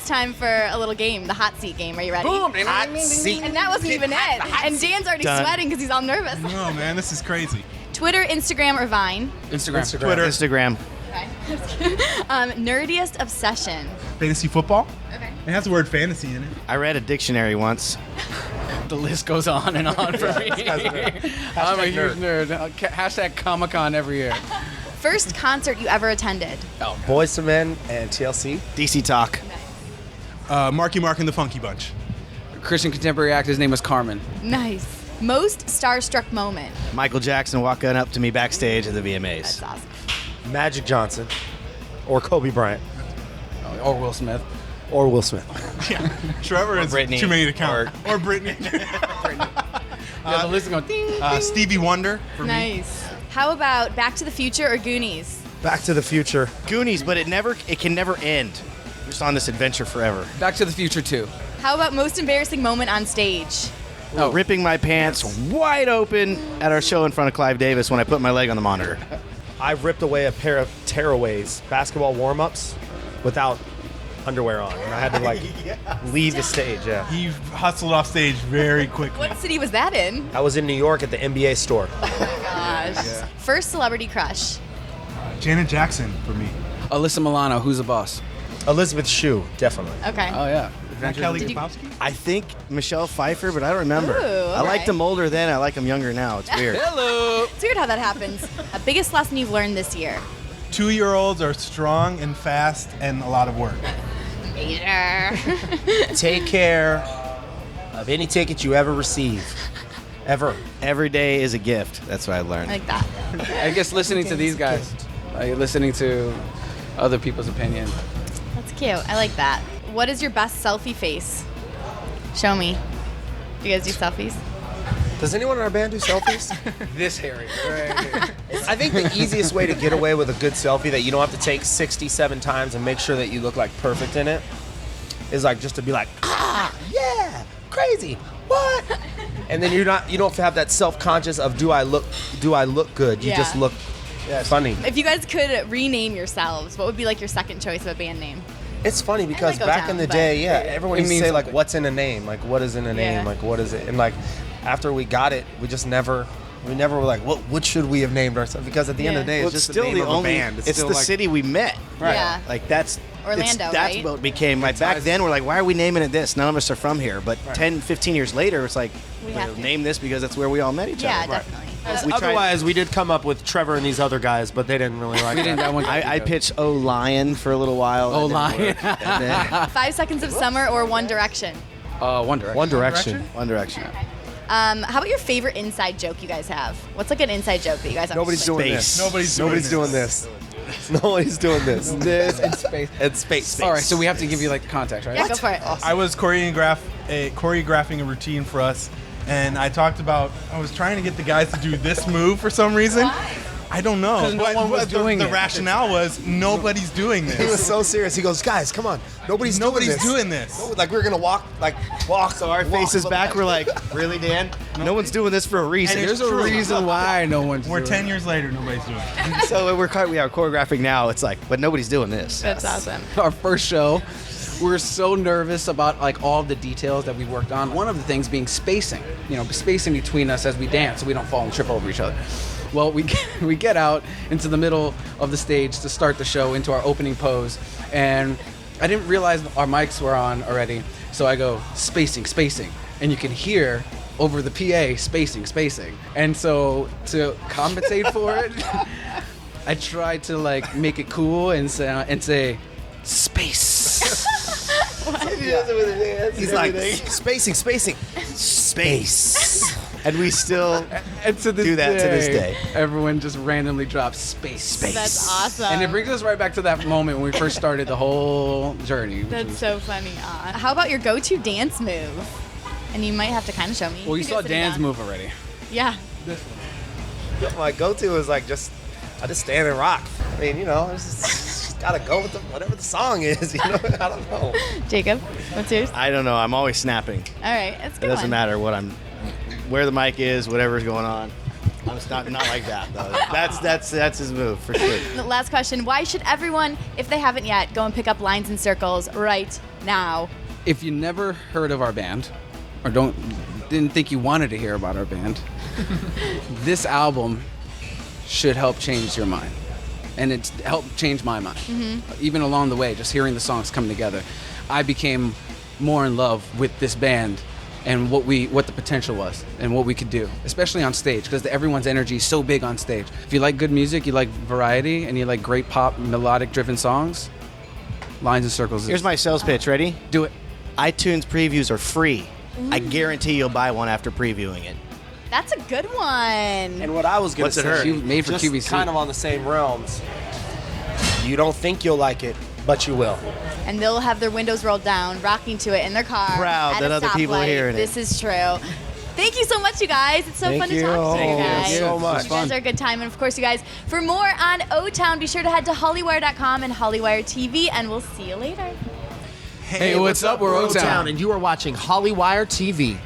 it's time for a little game, the hot seat game. Are you ready? Boom! Hot seat. And that wasn't even it. And Dan's already sweating because he's all nervous. Oh man, this is crazy. Twitter, Instagram, or Vine? Instagram. Twitter. Instagram. Okay. Nerdiest obsession. Fantasy football. Okay. It has the word fantasy in it. I read a dictionary once. The list goes on and on for me. I'm a huge nerd. Hashtag Comic-Con every year. First concert you ever attended? Oh, Boyz II Men and TLC. DC Talk. Marky Mark and the Funky Bunch. Christian contemporary act. His name was Carmen. Nice. Most starstruck moment? Michael Jackson walking up to me backstage at the VMAs. That's awesome. Magic Johnson. Or Kobe Bryant. Or Will Smith. Or Will Smith. Yeah. Trevor is Britney. too many to count. Or Britney. Yeah, the list is going ding. Stevie Wonder for me. Nice. How about Back to the Future or Goonies? Back to the Future. Goonies, but it can never end. We're just on this adventure forever. Back to the Future 2. How about most embarrassing moment on stage? Ripping my pants wide open at our show in front of Clive Davis when I put my leg on the monitor. I ripped away a pair of tearaways basketball warm-ups without underwear on. And I had to leave the stage, yeah. He hustled off stage very quickly. What city was that in? I was in New York at the NBA store. Gosh. First celebrity crush? Janet Jackson for me. Alyssa Milano. Who's the boss? Elizabeth Shue, definitely. Okay. Oh, yeah. Not Kelly Did you- Kapowski? I think Michelle Pfeiffer, but I don't remember. Ooh, I okay. liked him older then. I like him younger now. It's weird. Hello. It's weird how that happens. Biggest lesson you've learned this year? 2-year-olds are strong and fast and a lot of work. Major. Take care of any ticket you ever receive. Ever. Every day is a gift. That's what I learned. I like that. I guess listening to these guys, listening to other people's opinion. That's cute. I like that. What is your best selfie face? Show me. Do you guys do selfies? Does anyone in our band do selfies? This hairy. Right. I think the easiest way to get away with a good selfie that you don't have to take 67 times and make sure that you look like perfect in it is like just to be like, yeah, crazy, what? And then you don't have that self-conscious of do I look good? You just look funny. If you guys could rename yourselves, what would be like your second choice of a band name? It's funny because Go back Down, in the but- day, everyone It used to means say like, something. what's in a name? Like, what is in a name? Yeah. Like, what is it? And like, after we got it, we never were like, what should we have named ourselves? Because at the end of the day, Well, it's just the name of a band. It's still the like, city we met. Right. Yeah. Like that's Orlando, that's right? what it became. Like back then, we're like, why are we naming it this? None of us are from here. But 10, 15 years later, it's like, We have to. name this because that's where we all met each Yeah, other. definitely. We tried- Otherwise, we did come up with Trevor and these other guys, but they didn't really like We didn't that. that one. I pitched Oh Lion for a little while. Oh, That didn't Lion. work. And then 5 Seconds of Summer or One Direction? One Direction. One Direction. One Direction. How about your favorite inside joke you guys have? What's like an inside joke that you guys have? Nobody's doing Space. this. Nobody's doing this. Nobody's doing this. This and space. And space. All right, so we have to give you like context, right? Yeah, go for it. I was choreographing a routine for us, and I was trying to get the guys to do this move for some reason. I don't know. 'Cause no one was doing the it. rationale was nobody's doing He was this. so serious. He goes, guys, come on. Nobody's doing this. Like, we were going to walk. So our faces back, we're like, really, Dan? No one's doing this for a reason. And There's a True. reason why no one's We're doing 10 it. years later, nobody's doing it. So we are choreographing now. It's like, but nobody's doing this. That's awesome. Our first show, we were so nervous about like all the details that we worked on. One of the things being spacing, spacing between us as we dance so we don't fall and trip over each other. Well, we get out into the middle of the stage to start the show into our opening pose, and I didn't realize our mics were on already, so I go spacing, and you can hear over the PA spacing, and so to compensate for it, I tried to like make it cool and say space. He's like, spacing. Space. And we still And to this do that to this day. Everyone just randomly drops space. That's awesome. And it brings us right back to that moment when we first started the whole journey. That's so funny. How about your go-to dance move? And you might have to kind of show me. Well, you can do saw it sitting Dan's down. move already. Yeah. My go-to is like I just stand and rock. I mean, just gotta go with whatever the song is. I don't know. Jacob, what's yours? I don't know. I'm always snapping. All right, that's a It good doesn't one. matter where the mic is, whatever's going on. It's not like that though. That's his move for sure. The last question: why should everyone, if they haven't yet, go and pick up Lines and Circles right now? If you never heard of our band, or didn't think you wanted to hear about our band, this album should help change your mind, and it's helped change my mind. Even along the way, just hearing the songs come together, I became more in love with this band and what the potential was and what we could do, especially on stage, because everyone's energy is so big on stage. If you like good music, you like variety, and you like great pop melodic driven songs, Lines and Circles. Here's my sales pitch. Ready? Do it. iTunes previews are free. I guarantee you'll buy one after previewing it. That's a good one. And what I was going What's to it hurt? say, Made for just QVC. kind of on the same realms, you don't think you'll like it, but you will. And they'll have their windows rolled down, rocking to it in their car. Proud at that a other people are stoplight. hearing it. This is true. Thank you so much, you guys. It's so Thank fun to you. talk to you Thank you guys. so much. You guys are a good time. And of course, you guys, for more on O-Town, be sure to head to Hollywire.com and Hollywire TV, and we'll see you later. Hey, what's up? We're O-Town. And you are watching Hollywire TV.